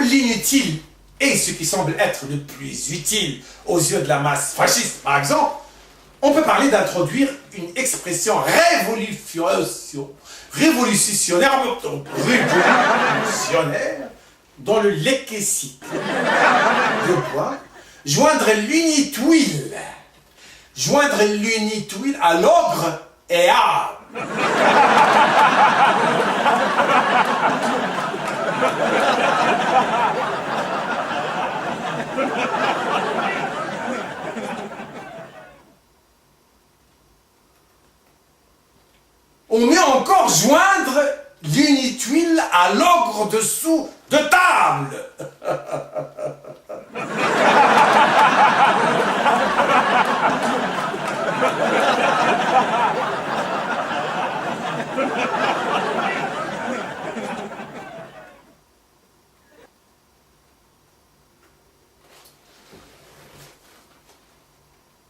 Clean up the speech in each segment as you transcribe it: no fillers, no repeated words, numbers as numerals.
l'inutile est ce qui semble être le plus utile aux yeux de la masse fasciste, par exemple, on peut parler d'introduire une expression révolutionnaire dans le lexique. Deux points. Joindre l'unituile à l'ogre et à... On met encore joindre l'unituile à l'ogre dessous de table.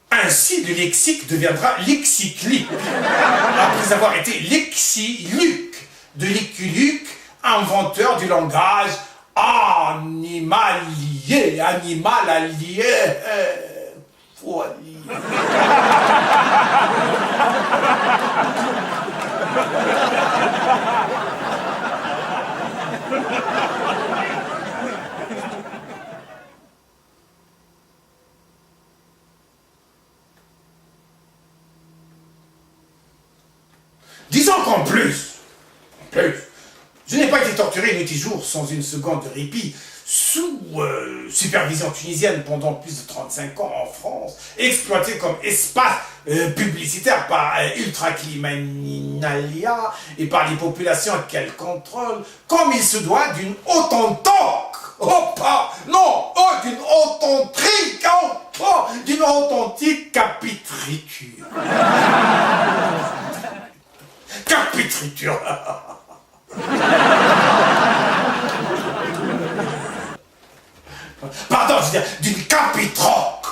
Ainsi, le lexique deviendra lexique-lique, après avoir été lexiluc, de l'éculuc, inventeur du langage animalier, animal allié, folie. Disons qu'en plus, je n'ai pas été torturé nuit et jour sans une seconde de répit, sous supervision tunisienne pendant plus de 35 ans en France, exploité comme espace publicitaire par Ultracriminalia et par les populations qu'elle contrôle, comme il se doit d'une autentique, d'une authentique capitriture. Capitriture. Pardon, je veux dire, d'une capitroque.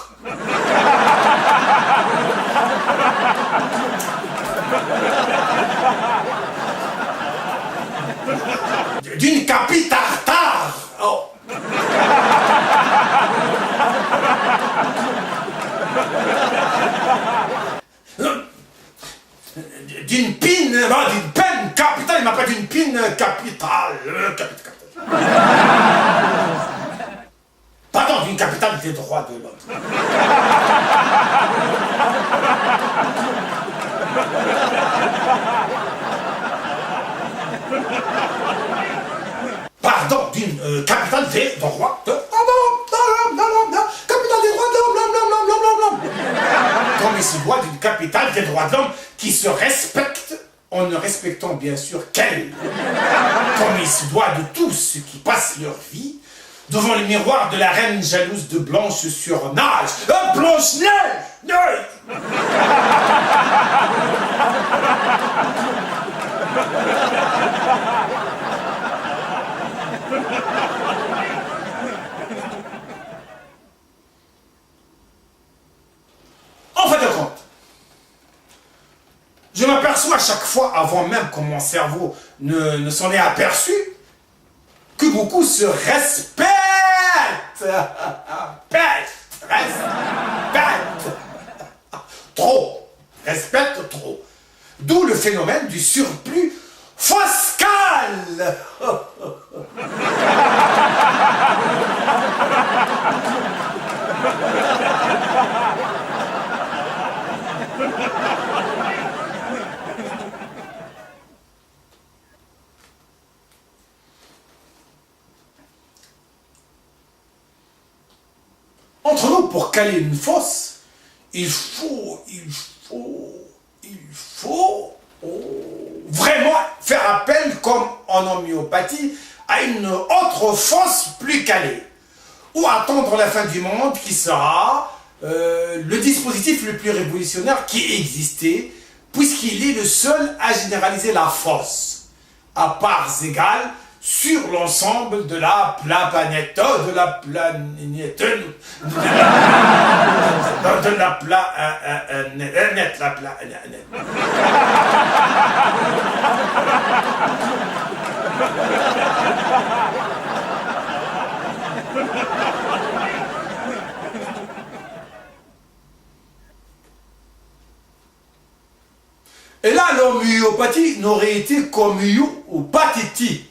D'une capitartare. Oh. D'une pine, non, d'une peine capitale, il m'a pas d'une pine capitale. Pardon, d'une capitale des droits de l'homme. Pardon, d'une capitale des droits de l'homme. Capitale des droits de l'homme. Comme il se doit d'une capitale des droits de l'homme qui se respecte en ne respectant bien sûr qu'elle. Comme il se doit de tous ceux qui passent leur vie devant le miroir de la reine jalouse de Blanche sur Nage. Blanche-Neige! En fin de compte, je m'aperçois à chaque fois, avant même que mon cerveau ne s'en ait aperçu, que beaucoup se respectent. Trop. Respectent trop. D'où le phénomène du surplus foscal. Entre nous, pour caler une fosse, il faut vraiment faire appel, comme en homéopathie, à une autre fosse plus calée. Ou attendre la fin du monde, qui sera le dispositif le plus révolutionnaire qui existait, puisqu'il est le seul à généraliser la fosse, à parts égales, sur l'ensemble de la planète, de la planète, Et là, l'homéopathie n'aurait été qu'homéo ou pathétie.